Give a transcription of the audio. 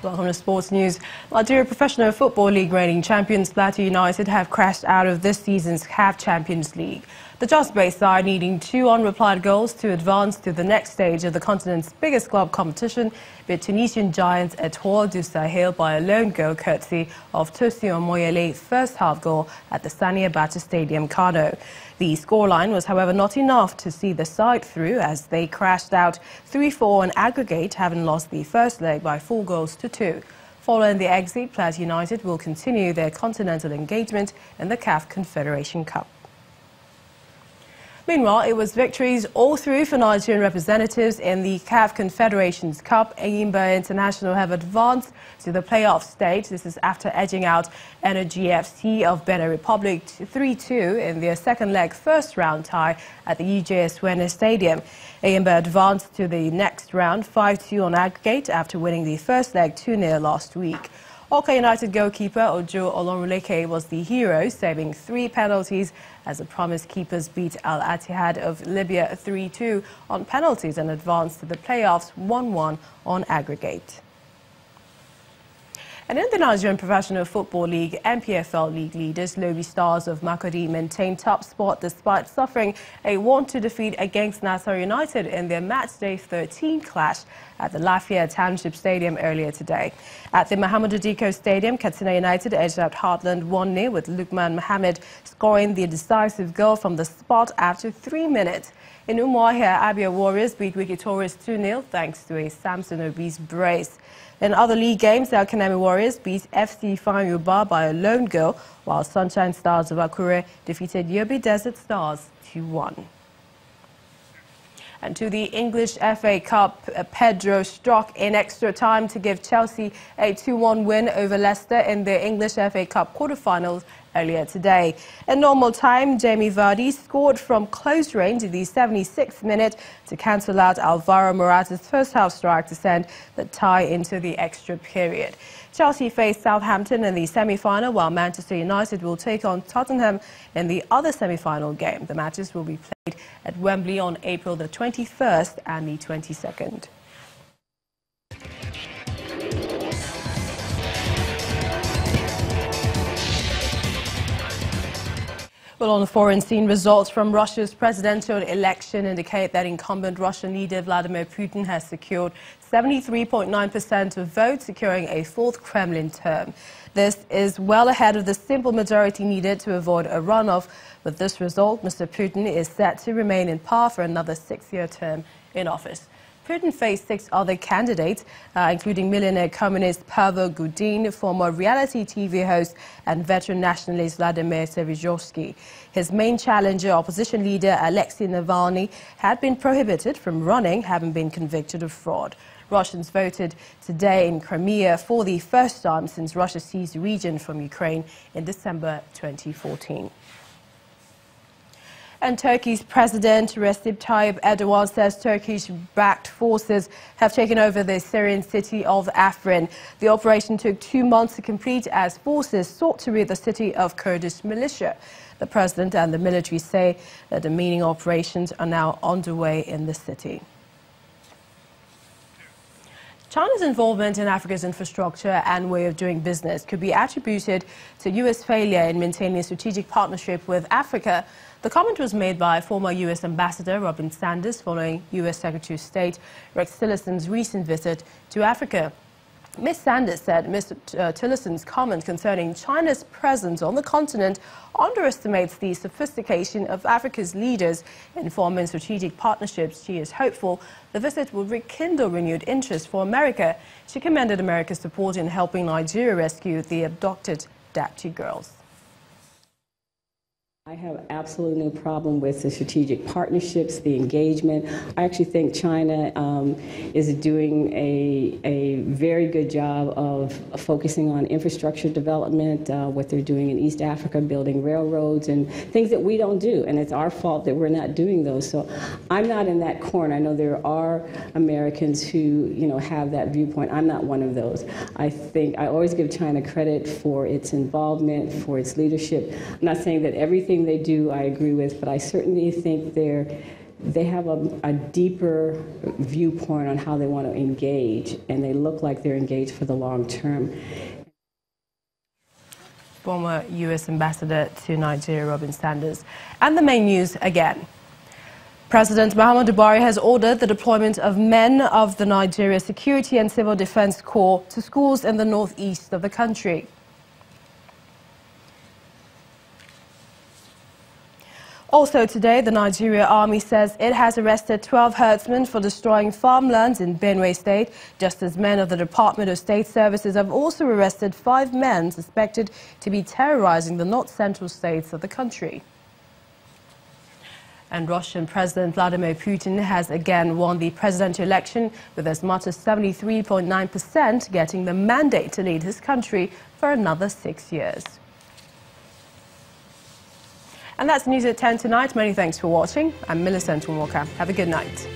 Welcome to Sports News. Nigeria Professional Football League reigning champions Plateau United have crashed out of this season's CAF Champions League. The Just-based side needing 2 unreplied goals to advance to the next stage of the continent's biggest club competition beat Tunisian giants Etoile du Sahel by a lone goal courtesy of Tosin Omoyele's first half goal at the Sani Abacha Stadium, Kano. The scoreline was, however, not enough to see the side through as they crashed out 3-4 on aggregate, having lost the first leg by 4 goals to 2. Following the exit, Plateau United will continue their continental engagement in the CAF Confederation Cup. Meanwhile, it was victories all through for Nigerian representatives in the CAF Confederations Cup. Eyimba International have advanced to the playoff stage. This is after edging out Energy FC of Benin Republic 3-2 in their second leg first round tie at the UJS Wene Stadium. Eyimba advanced to the next round 5-2 on aggregate after winning the first leg 2-0 last week. Akwa United goalkeeper Ojo Olonruleke was the hero, saving 3 penalties as the promised keepers beat Al Ittihad of Libya 3-2 on penalties and advanced to the playoffs 1-1 on aggregate. And in the Nigerian Professional Football League, NPFL League leaders Lobi Stars of Makurdi maintained top spot despite suffering a 1-2 defeat against Nassau United in their matchday 13 clash at the Lafayette Township Stadium earlier today. At the Muhammadu Diko Stadium, Katsina United edged out Heartland 1-0 with Lukman Mohammed scoring the decisive goal from the spot after 3 minutes. In Umuahia, Abia Warriors beat Wiki Tourists 2-0 thanks to a Samson Obi's brace. In other league games, El Kanemi Warriors beat FC Ifeanyi by a lone goal, while Sunshine Stars of Akure defeated Yobe Desert Stars 2-1. And to the English FA Cup, Pedro struck in extra time to give Chelsea a 2-1 win over Leicester in the English FA Cup quarter-finals earlier today. In normal time, Jamie Vardy scored from close range in the 76th minute to cancel out Alvaro Morata's first half strike to send the tie into the extra period. Chelsea faced Southampton in the semi-final, while Manchester United will take on Tottenham in the other semi-final game. The matches will be played at Wembley on April the 21st and the 22nd. Well, on the foreign scene, results from Russia's presidential election indicate that incumbent Russian leader Vladimir Putin has secured 73.9% of votes, securing a 4th Kremlin term. This is well ahead of the simple majority needed to avoid a runoff. With this result, Mr. Putin is set to remain in power for another 6-year term in office. Putin faced 6 other candidates, including millionaire communist Pavel Gudin, former reality TV host and veteran nationalist Vladimir Serizhovsky. His main challenger, opposition leader Alexei Navalny, had been prohibited from running, having been convicted of fraud. Russians voted today in Crimea for the first time since Russia seized the region from Ukraine in December 2014. And Turkey's President Recep Tayyip Erdogan says Turkish-backed forces have taken over the Syrian city of Afrin. The operation took 2 months to complete as forces sought to rid the city of Kurdish militia. The president and the military say that the mining operations are now underway in the city. China's involvement in Africa's infrastructure and way of doing business could be attributed to U.S. failure in maintaining a strategic partnership with Africa. The comment was made by former U.S. Ambassador Robin Sanders following U.S. Secretary of State Rex Tillerson's recent visit to Africa. Ms. Sanders said Mr. Tillerson's comment concerning China's presence on the continent underestimates the sophistication of Africa's leaders in forming strategic partnerships. She is hopeful the visit will rekindle renewed interest for America. She commended America's support in helping Nigeria rescue the abducted Dapchi girls. I have absolutely no problem with the strategic partnerships, the engagement. I actually think China is doing a very good job of focusing on infrastructure development, what they're doing in East Africa, building railroads and things that we don't do. And it's our fault that we're not doing those. So I'm not in that corner. I know there are Americans who, have that viewpoint. I'm not one of those. I always give China credit for its involvement, for its leadership. I'm not saying that everything they do I agree with, but I certainly think they have a deeper viewpoint on how they want to engage, and they look like they're engaged for the long term. Former U.S. Ambassador to Nigeria, Robin Sanders. And the main news again. President Muhammadu Buhari has ordered the deployment of men of the Nigeria Security and Civil Defense Corps to schools in the northeast of the country. Also today, the Nigeria Army says it has arrested 12 herdsmen for destroying farmlands in Benue State, just as men of the Department of State Services have also arrested 5 men suspected to be terrorizing the north-central states of the country. And Russian President Vladimir Putin has again won the presidential election with as much as 73.9%, getting the mandate to lead his country for another 6 years. And that's news at 10 tonight. Many thanks for watching. I'm Millicent Walker. Have a good night.